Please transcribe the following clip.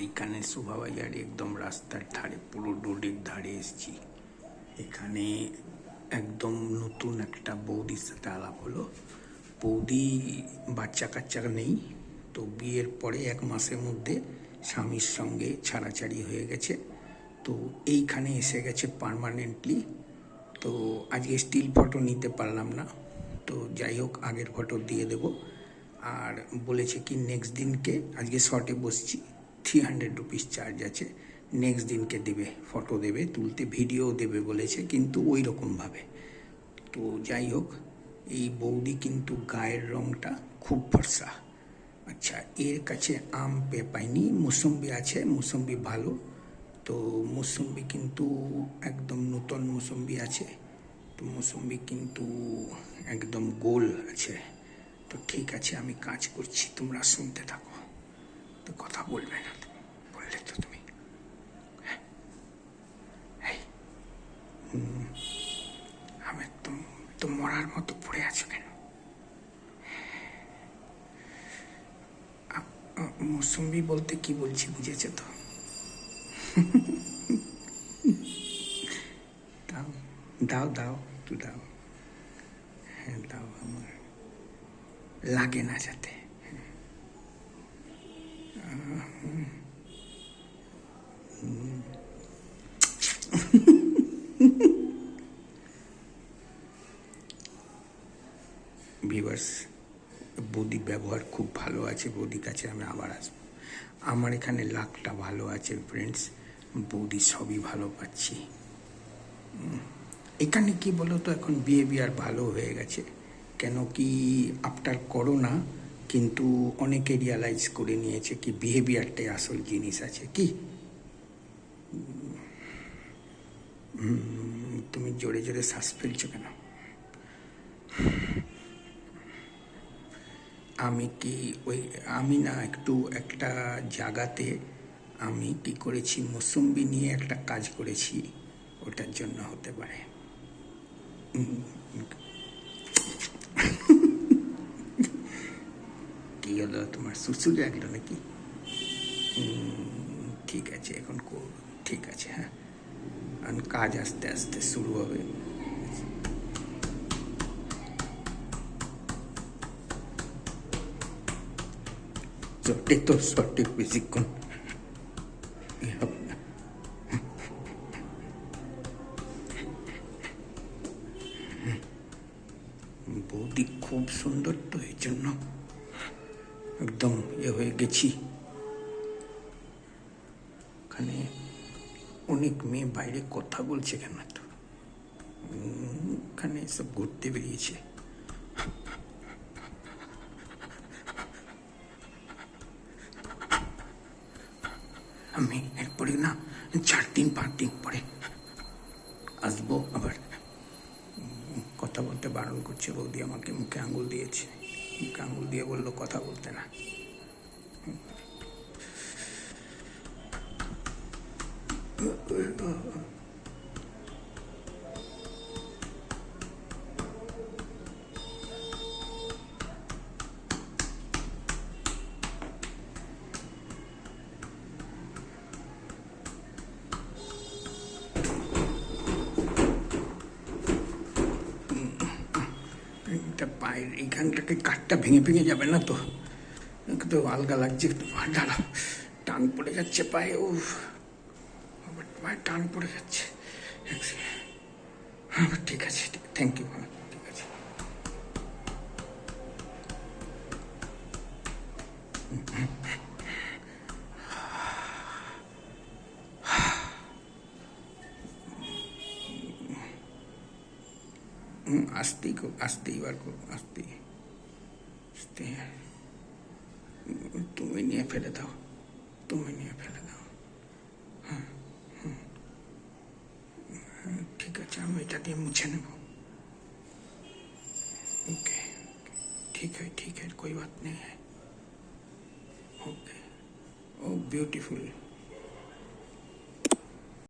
এইখানে শোভাবাজারে একদম রাস্তার ধারে, পুরো রোডের ধারে এসেছি। এখানে একদম নতুন একটা বৌদির সাথে আলাপ হলো। বৌদি বাচ্চা কাচ্চা নেই, তো বিয়ের পরে 1 মাসের মধ্যে স্বামীর সঙ্গে ছাড়াছাড়ি হয়ে গেছে, তো এইখানে এসে গেছে পার্মানেন্টলি। তো আজকে স্টিল ফটো নিতে পারলাম না, তো যাই হোক আগের ফটো দিয়ে দেব। আর বলেছে কি নেক্সট দিনকে, আজকে শর্টে বসছি, 300 রুপিস চার্জ আছে, নেক্সট দিনকে দেবে, ফটো দেবে তুলতে, ভিডিও দেবে বলেছে, কিন্তু ওই রকমভাবে। তো যাই হোক, এই বৌদি কিন্তু গায়ের রঙটা খুব ফর্সা। আচ্ছা, এর কাছে আম পাইনি, মুসম্বি আছে, মুসম্বি ভালো। তো মুসম্বি কিন্তু একদম নতুন মুসম্বি আছে, তো মুসম্বি কিন্তু একদম গোল আছে। তো ঠিক আছে, আমি কাজ করছি, তোমরা শুনতে থাকো। তো কথা বলবে না, বললে তো তুমি। আমি তো মরার মতো পড়ে আছো কেন? মৌসুম্বি বলতে কি বলছি বুঝেছে তো? দাও দাও দাও, একটু দাও। হ্যাঁ দাও, আমার লাগে না যাতে। ভিউয়ার্স, বৌদির ব্যবহার খুব ভালো আছে, বৌদির কাছে আমি আবার আসবো। আমার এখানে লাকটা ভালো আছে ফ্রেন্ডস, বৌদি সবই ভালো পাচ্ছি। এখানে কি বলো তো, এখন বিহেভিয়ার ভালো হয়ে গেছে, কেন কি আফটার করোনা কিন্তু অনেকে রিয়ালাইজ করে নিয়েছে কি বিহেভিয়ারটাই আসল জিনিস আছে। কি তুমি জোরে জোরে শ্বাস ফেলছো কেন? আমি কি আমি না একটু একটা জায়গাতে আমি কি করেছি, মৌসুম্বি নিয়ে একটা কাজ করেছি, ওটার জন্য হতে পারে। কি হলো, তোমার সুসুর লাগলো নাকি? ঠিক আছে, এখন ঠিক আছে, হ্যাঁ, আর কাজ আস্তে আস্তে শুরু হবে। শর্টে তো শর্টে বেশিক্ষণ হবে না। বৌদি খুব সুন্দর, তো এই জন্য একদম হয়ে গেছি। ওখানে অনেক মেয়ে বাইরে কথা বলছে কেন তো? ওখানে সব ঘুরতে বেরিয়েছে। আমি এরপরে না 4 দিন 5 দিন পরে আসবো আবার। কথা বলতে বারণ করছে বৌদি আমাকে, মুখে আঙুল দিয়েছে, মুখে আঙুল দিয়ে বললো কথা বলতে না। এটা পায়ের এইখানটাকে কাঠটা ভেঙে ভেঙে যাবে না তো? তো আলগা লাগছে, দাঁড়া, টান পড়ে যাচ্ছে পায়ে, ও পায়ে টান পড়ে যাচ্ছে। ঠিক আছে, থ্যাংক ইউ, ঠিক আছে। আসতেই বার করবো, আসতেই আসতে। তুমি নিয়ে ফেলে দাও, তুমি নিয়ে ফেলে দাও। হ্যাঁ, ঠিক আছে, আমি এটা দিয়ে মুছে নেব। ओके, ठीक है, कोई बात नहीं है। ओके, ओ ब्यूटीफुल।